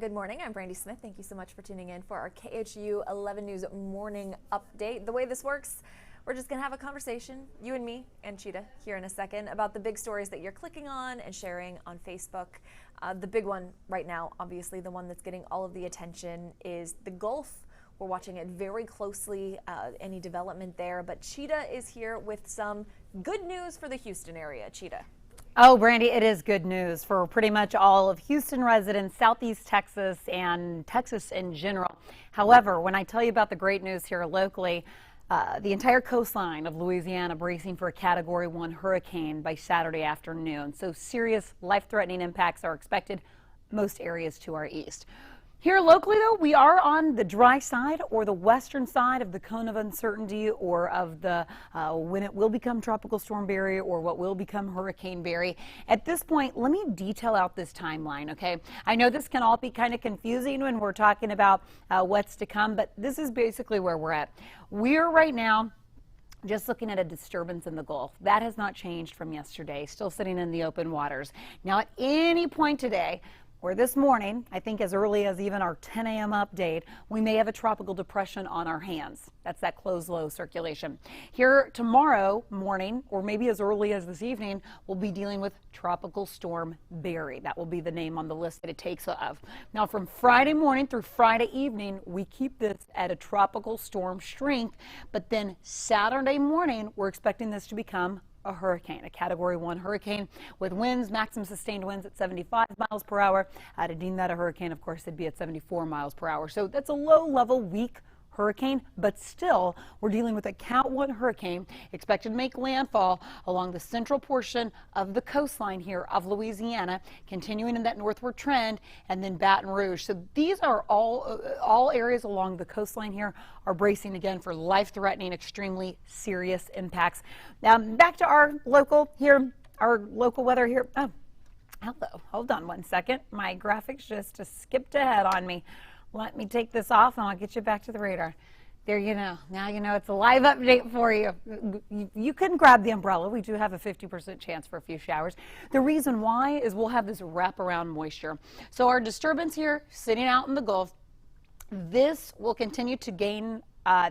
good morning. I'm Brandi Smith. Thank you so much for tuning in for our KHOU 11 News Morning Update. The way this works, we're just going to have a conversation, you and me and Chita, here in a second, about the big stories that you're clicking on and sharing on Facebook. The big one right now, obviously the one that's getting all of the attention, is the Gulf. We're watching it very closely, any development there, but Chita is here with some good news for the Houston area. Chita. Oh, Brandi, it is good news for pretty much all of Houston residents, Southeast Texas, and Texas in general. However, when I tell you about the great news here locally, the entire coastline of Louisiana bracing for a Category 1 hurricane by Saturday afternoon. So serious life-threatening impacts are expected most areas to our east. Here locally, though, we are on the dry side or the western side of the cone of uncertainty, or of the when it will become Tropical Storm Barry or what will become Hurricane Barry. At this point, let me detail out this timeline, okay? I know this can all be kind of confusing when we're talking about what's to come, but this is basically where we're at. We're right now just looking at a disturbance in the Gulf. That has not changed from yesterday, still sitting in the open waters. Now, at any point today, or this morning, I think as early as even our 10 a.m. update, we may have a tropical depression on our hands. That's that closed low circulation. Here tomorrow morning, or maybe as early as this evening, we'll be dealing with Tropical Storm Barry. That will be the name on the list that it takes of. Now, from Friday morning through Friday evening, we keep this at a tropical storm strength, but then Saturday morning, we're expecting this to become a hurricane, a Category 1 hurricane with winds, maximum sustained winds at 75 miles per hour. To deem that a hurricane, of course, it'd be at 74 miles per hour. So that's a low-level, weak hurricane, but still we're dealing with a Cat 1 hurricane expected to make landfall along the central portion of the coastline here of Louisiana, continuing in that northward trend, and then Baton Rouge. So these are all areas along the coastline here are bracing again for life-threatening, extremely serious impacts. Now back to our local weather here. Oh, hello. Hold on one second. My graphics just skipped ahead on me. Let me take this off and I'll get you back to the radar. There you know. Now you know it's a live update for you. You can grab the umbrella. We do have a 50% chance for a few showers. The reason why is we'll have this wraparound moisture. So our disturbance here sitting out in the Gulf, this will continue to gain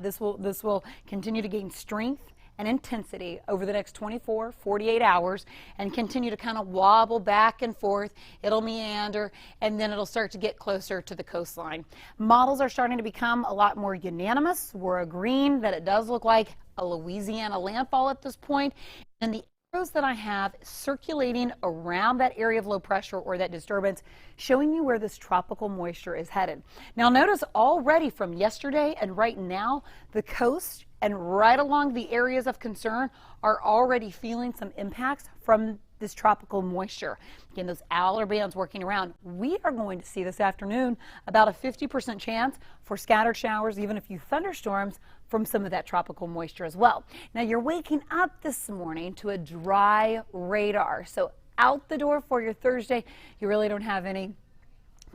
this will continue to gain strength and intensity over the next 24, 48 hours and continue to kind of wobble back and forth. It'll meander and then it'll start to get closer to the coastline. Models are starting to become a lot more unanimous. We're agreeing that it does look like a Louisiana landfall at this point. And the arrows that I have circulating around that area of low pressure or that disturbance, showing you where this tropical moisture is headed. Now notice already from yesterday and right now, the coast and right along the areas of concern are already feeling some impacts from this tropical moisture. Again, those outer bands working around. We are going to see this afternoon about a 50% chance for scattered showers, even a few thunderstorms from some of that tropical moisture as well. Now you're waking up this morning to a dry radar. So out the door for your Thursday, you really don't have any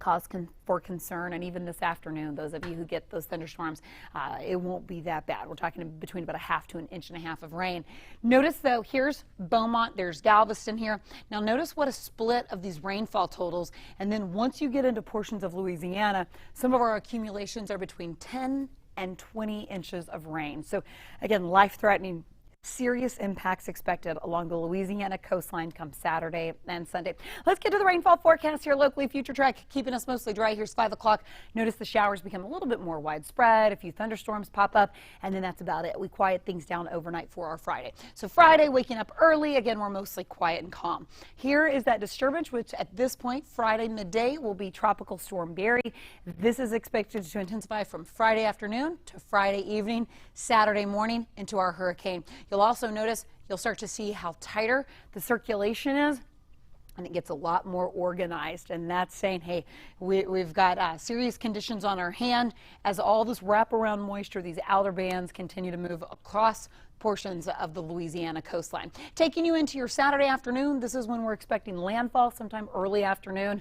cause for concern, and even this afternoon, those of you who get those thunderstorms, it won't be that bad. We're talking between about a half to an inch and a half of rain. Notice though, here's Beaumont, there's Galveston here. Now notice what a split of these rainfall totals, and then once you get into portions of Louisiana, some of our accumulations are between 10 and 20 inches of rain. So again, life-threatening, serious impacts expected along the Louisiana coastline come Saturday and Sunday. Let's get to the rainfall forecast here locally. Future track keeping us mostly dry. Here's 5 o'clock. Notice the showers become a little bit more widespread. A few thunderstorms pop up, and then that's about it. We quiet things down overnight for our Friday. So Friday, waking up early. Again, we're mostly quiet and calm. Here is that disturbance, which at this point, Friday midday, will be Tropical Storm Barry. This is expected to intensify from Friday afternoon to Friday evening, Saturday morning into our hurricane. You'll also notice, you'll start to see how tighter the circulation is, and it gets a lot more organized, and that's saying, hey, we've got serious conditions on our hand as all this wraparound moisture, these outer bands continue to move across portions of the Louisiana coastline. Taking you into your Saturday afternoon, this is when we're expecting landfall sometime early afternoon.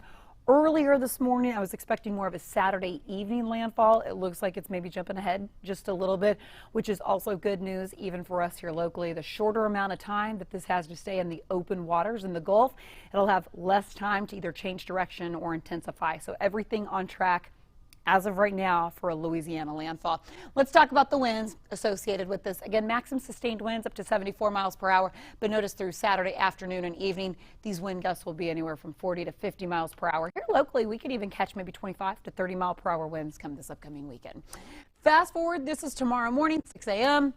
Earlier this morning, I was expecting more of a Saturday evening landfall. It looks like it's maybe jumping ahead just a little bit, which is also good news even for us here locally. The shorter amount of time that this has to stay in the open waters in the Gulf, it'll have less time to either change direction or intensify. So everything on track as of right now for a Louisiana landfall. Let's talk about the winds associated with this. Again, maximum sustained winds up to 74 miles per hour, but notice through Saturday afternoon and evening, these wind gusts will be anywhere from 40 to 50 miles per hour. Here locally, we could even catch maybe 25 to 30 mile per hour winds come this upcoming weekend. Fast forward, this is tomorrow morning, 6 a.m.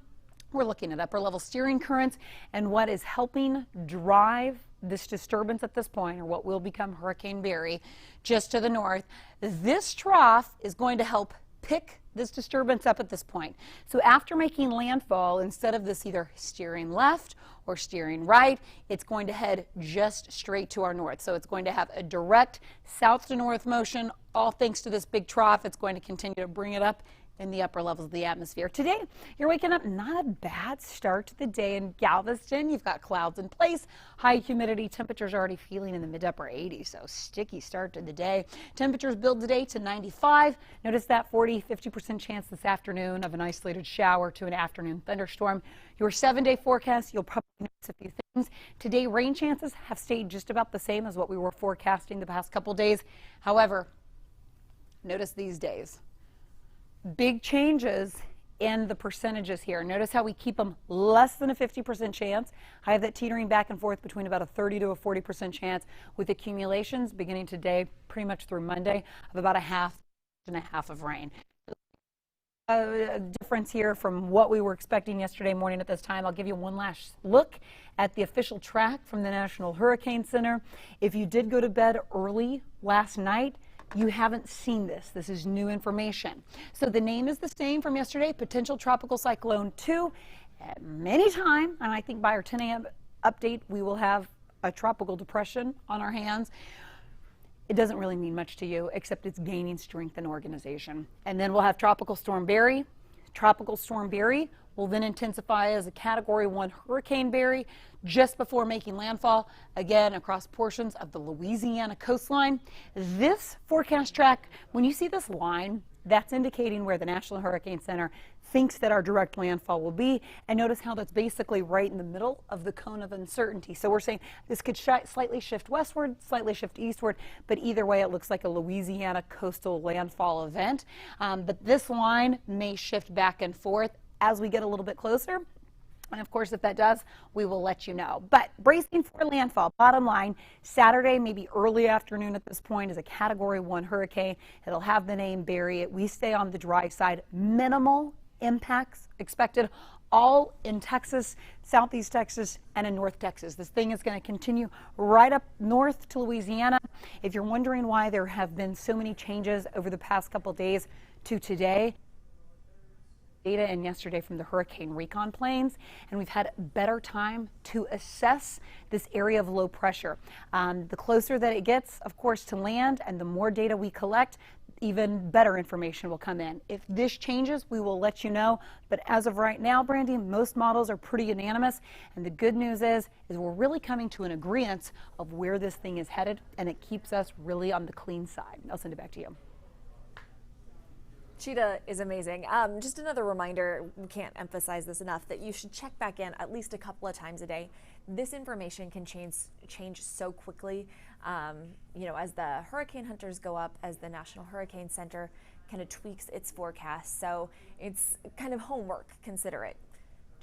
We're looking at upper level steering currents, and what is helping drive this disturbance at this point, or what will become Hurricane Barry, just to the north. This trough is going to help pick this disturbance up at this point. So after making landfall, instead of this either steering left or steering right, it's going to head just straight to our north. So it's going to have a direct south to north motion, all thanks to this big trough. It's going to continue to bring it up in the upper levels of the atmosphere. Today, you're waking up, not a bad start to the day in Galveston. You've got clouds in place, high humidity, temperatures already feeling in the mid upper 80s, so sticky start to the day. Temperatures build today to 95. Notice that 40-50% chance this afternoon of an isolated shower to an afternoon thunderstorm. Your 7-day forecast, you'll probably notice a few things. Today, rain chances have stayed just about the same as what we were forecasting the past couple days. However, notice these days. Big changes in the percentages here. Notice how we keep them less than a 50% chance. I have that teetering back and forth between about a 30 to a 40% chance, with accumulations beginning today pretty much through Monday of about a half and a half of rain. A difference here from what we were expecting yesterday morning at this time. I'll give you one last look at the official track from the National Hurricane Center. If you did go to bed early last night, you haven't seen this. This is new information. So the name is the same from yesterday, Potential Tropical Cyclone 2. At many time, and I think by our 10 a.m. update, we will have a tropical depression on our hands. It doesn't really mean much to you, except it's gaining strength and organization. And then we'll have Tropical Storm Barry. Tropical Storm Barry will then intensify as a Category 1 Hurricane Barry just before making landfall, again across portions of the Louisiana coastline. This forecast track, when you see this line, that's indicating where the National Hurricane Center thinks that our direct landfall will be. And notice how that's basically right in the middle of the cone of uncertainty. So we're saying this could slightly shift westward, slightly shift eastward, but either way, it looks like a Louisiana coastal landfall event. But this line may shift back and forth as we get a little bit closer. And of course, if that does, we will let you know. But bracing for landfall, bottom line, Saturday, maybe early afternoon at this point, is a Category 1 hurricane. It'll have the name Barry. We stay on the dry side. Minimal impacts expected, all in Texas, southeast Texas, and in North Texas. This thing is going to continue right up north to Louisiana. If you're wondering why there have been so many changes over the past couple days to today, data in yesterday from the hurricane recon planes, and we've had better time to assess this area of low pressure. The closer that it gets, of course, to land, and the more data we collect, even better information will come in. If this changes, we will let you know. But as of right now, Brandi, most models are pretty unanimous. And the good news is we're really coming to an agreement of where this thing is headed, and it keeps us really on the clean side. I'll send it back to you. Chita is amazing. Just another reminder, we can't emphasize this enough, that you should check back in at least a couple of times a day. This information can change so quickly. You know, as the hurricane hunters go up, as the National Hurricane Center kind of tweaks its forecast. So it's kind of homework, consider it.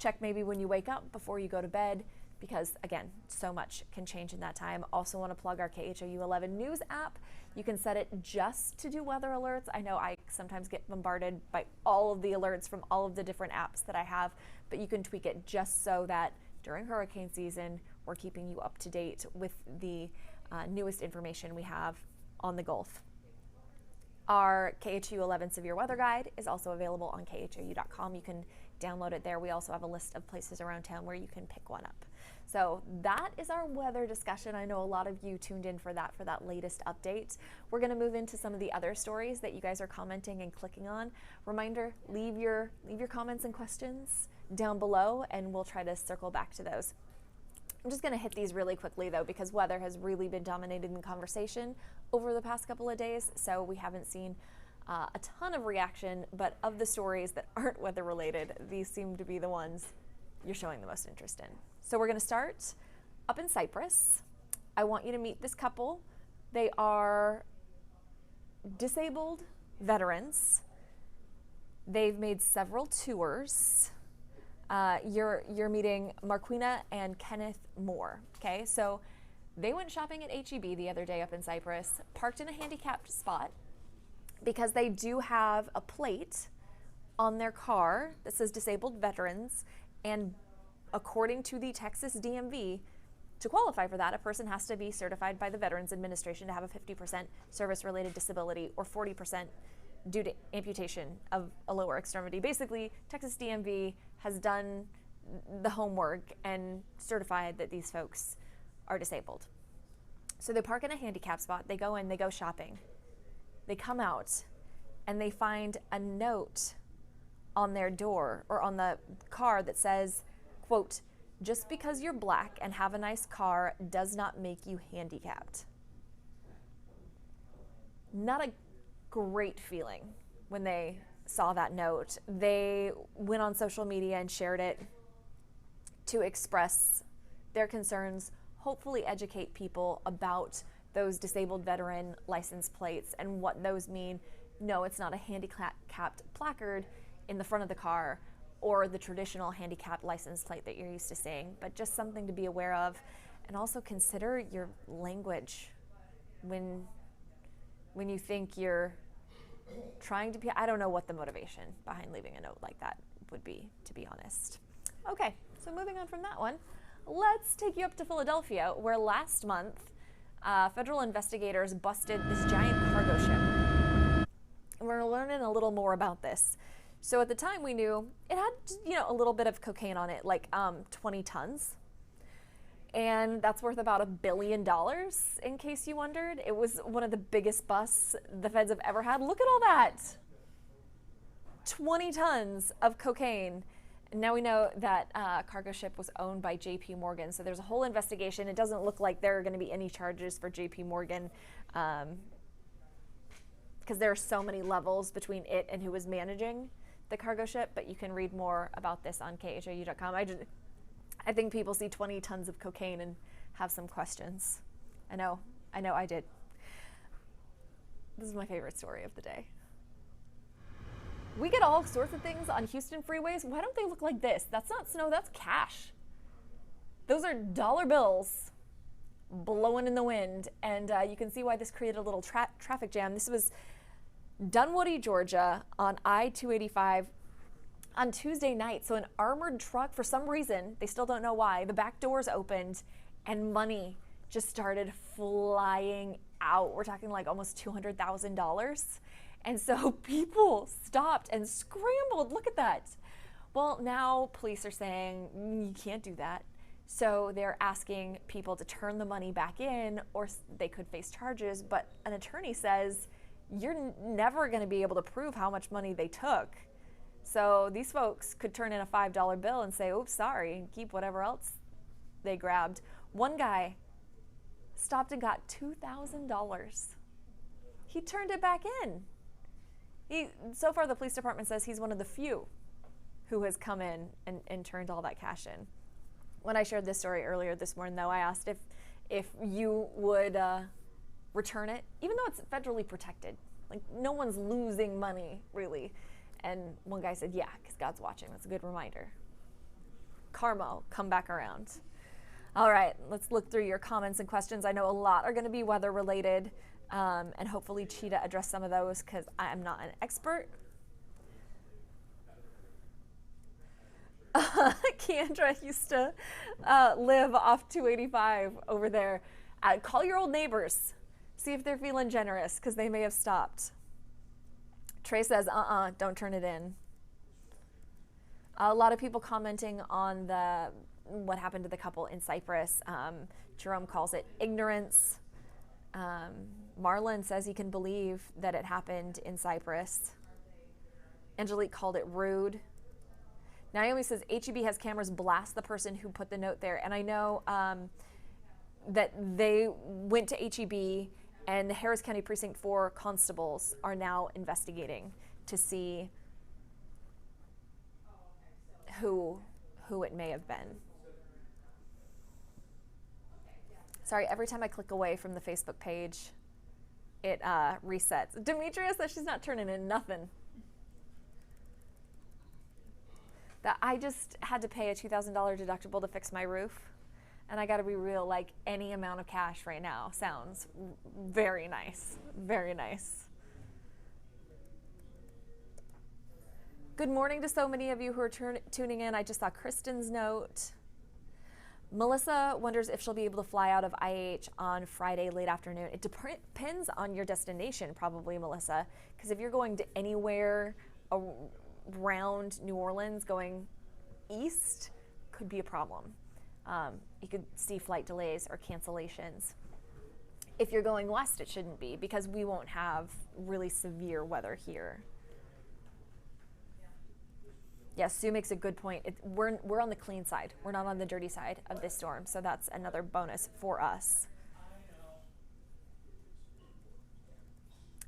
Check maybe when you wake up before you go to bed, because again, so much can change in that time. Also want to plug our KHOU 11 News app. You can set it just to do weather alerts. I know I sometimes get bombarded by all of the alerts from all of the different apps that I have, but you can tweak it just so that during hurricane season, we're keeping you up to date with the newest information we have on the Gulf. Our KHOU 11 Severe Weather Guide is also available on khou.com. You can download it there. We also have a list of places around town where you can pick one up. So that is our weather discussion. I know a lot of you tuned in for that latest update. We're going to move into some of the other stories that you guys are commenting and clicking on. Reminder, leave your comments and questions down below, and we'll try to circle back to those. I'm just going to hit these really quickly, though, because weather has really been dominated in conversation over the past couple of days, so we haven't seen a ton of reaction, but of the stories that aren't weather related, these seem to be the ones you're showing the most interest in. So we're going to start up in Cypress. I want you to meet this couple. They are disabled veterans. They've made several tours. You're meeting Marquina and Kenneth Moore. Okay, so they went shopping at HEB the other day up in Cypress, parked in a handicapped spot because they do have a plate on their car that says disabled veterans, and according to the Texas DMV, to qualify for that, a person has to be certified by the Veterans Administration to have a 50% service-related disability or 40% due to amputation of a lower extremity. Basically, Texas DMV has done the homework and certified that these folks are disabled. So they park in a handicap spot, they go in, they go shopping. They come out and they find a note on their door or on the car that says, quote, "Just because you're black and have a nice car does not make you handicapped." Not a great feeling when they saw that note. They went on social media and shared it to express their concerns, hopefully educate people about those disabled veteran license plates and what those mean. No, it's not a handicapped placard in the front of the car or the traditional handicapped license plate that you're used to seeing, but just something to be aware of. And also consider your language when you think you're trying to be, I don't know what the motivation behind leaving a note like that would be, to be honest. Okay, so moving on from that one, let's take you up to Philadelphia, where last month, federal investigators busted this giant cargo ship. And we're learning a little more about this. So at the time we knew it had, a little bit of cocaine on it, like 20 tons. And that's worth about $1 billion, in case you wondered. It was one of the biggest busts the feds have ever had. Look at all that. 20 tons of cocaine. And now we know that cargo ship was owned by JP Morgan. So there's a whole investigation. It doesn't look like there are going to be any charges for JP Morgan because there are so many levels between it and who was managing the cargo ship. But you can read more about this on khou.com. I think people see 20 tons of cocaine and have some questions. I know I did. This is my favorite story of the day. We get all sorts of things on Houston freeways. Why don't they look like this? That's not snow, that's cash. Those are dollar bills blowing in the wind. And you can see why this created a little traffic jam. This was Dunwoody, Georgia on I-285 on Tuesday night. So an armored truck, for some reason, they still don't know why, the back doors opened and money just started flying out. We're talking like almost $200,000. And so people stopped and scrambled. Look at that. Well, now police are saying you can't do that. So they're asking people to turn the money back in or they could face charges. But an attorney says you're never going to be able to prove how much money they took. So these folks could turn in a $5 bill and say, oops, sorry, and keep whatever else they grabbed. One guy stopped and got $2,000. He turned it back in. So far, the police department says he's one of the few who has come in and turned all that cash in. When I shared this story earlier this morning, though, I asked if you would return it, even though it's federally protected. Like, no one's losing money, really. And one guy said, yeah, because God's watching. That's a good reminder. Karma will come back around. All right, let's look through your comments and questions. I know a lot are going to be weather related, and hopefully Chita addressed some of those because I'm not an expert. Keandra used to live off 285 over there. Call your old neighbors. See if they're feeling generous because they may have stopped. Trey says, don't turn it in. A lot of people commenting on what happened to the couple in Cypress. Jerome calls it ignorance. Marlon says he can believe that it happened in Cypress. Angelique called it rude. Naomi says HEB has cameras, blast the person who put the note there. And I know that they went to HEB And the Harris County Precinct 4 constables are now investigating to see who it may have been. Sorry, every time I click away from the Facebook page, it resets. Demetria says she's not turning in nothing. That I just had to pay a $2,000 deductible to fix my roof. And I gotta be real, like any amount of cash right now sounds very nice, very nice. Good morning to so many of you who are tuning in. I just saw Kristen's note. Melissa wonders if she'll be able to fly out of IH on Friday late afternoon. It depends on your destination, probably, Melissa, because if you're going to anywhere around New Orleans, going east could be a problem. You could see flight delays or cancellations. If you're going west, it shouldn't be, because we won't have really severe weather here. Yes, Sue makes a good point. We're on the clean side. We're not on the dirty side of this storm, so that's another bonus for us.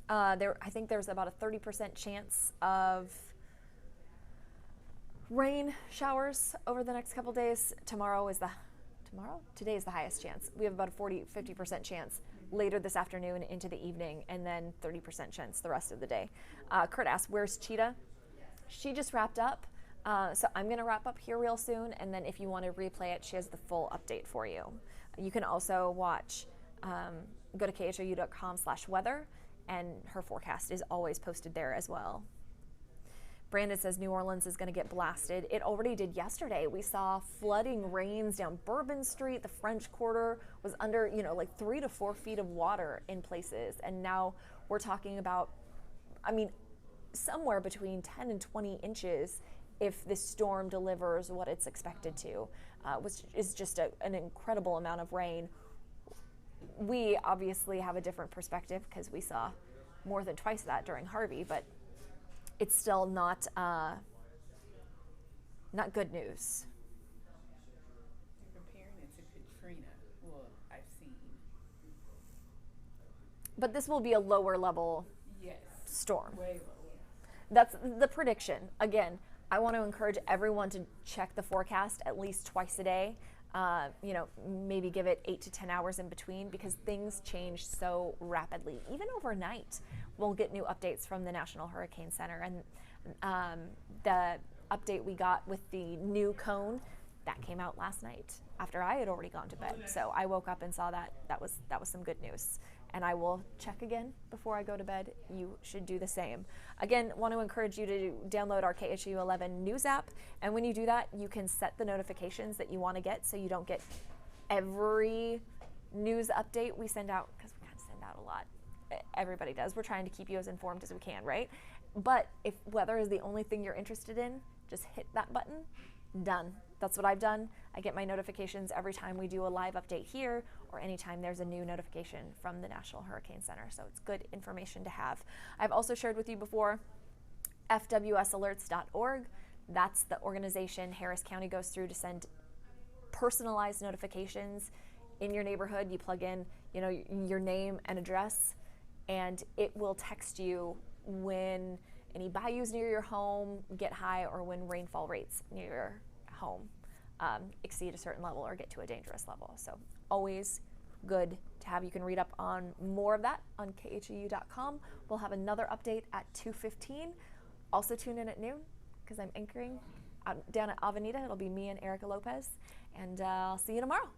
I think there's about a 30% chance of rain showers over the next couple days. Today is the highest chance. We have about a 50% chance later this afternoon into the evening, and then 30% chance the rest of the day. Kurt asked, where's Chita? She just wrapped up. So I'm going to wrap up here real soon, and then if you want to replay it, she has the full update for you. You can also watch, go to khou.com/weather, and her forecast is always posted there as well. Brandon says New Orleans is going to get blasted. It already did yesterday. We saw flooding rains down Bourbon Street. The French Quarter was under, like 3 to 4 feet of water in places. And now we're talking about, somewhere between 10 and 20 inches if this storm delivers what it's expected to, which is just an incredible amount of rain. We obviously have a different perspective because we saw more than twice that during Harvey, but it's still not good news. They're comparing it to Katrina. Well, I've seen. But this will be a lower level storm. Way lower. That's the prediction. Again, I want to encourage everyone to check the forecast at least twice a day. Maybe give it 8 to 10 hours in between, because things change so rapidly. Even overnight, we'll get new updates from the National Hurricane Center. And the update we got with the new cone, that came out last night after I had already gone to bed. So I woke up and saw that. That was some good news. And I will check again before I go to bed. You should do the same. Again, want to encourage you to download our KHOU 11 news app. And when you do that, you can set the notifications that you want to get, so you don't get every news update we send out, because we kind of send out a lot. Everybody does. We're trying to keep you as informed as we can, right? But if weather is the only thing you're interested in, just hit that button. Done. That's what I've done. I get my notifications every time we do a live update here, or anytime there's a new notification from the National Hurricane Center. So it's good information to have. I've also shared with you before, fwsalerts.org. That's the organization Harris County goes through to send personalized notifications in your neighborhood. You plug in, your name and address, and it will text you when any bayous near your home get high, or when rainfall rates near your home exceed a certain level or get to a dangerous level. So always good to have. You can read up on more of that on khou.com. We'll have another update at 2:15. Also tune in at noon, because I'm anchoring down at Avenida. It'll be me and Erica Lopez, and I'll see you tomorrow.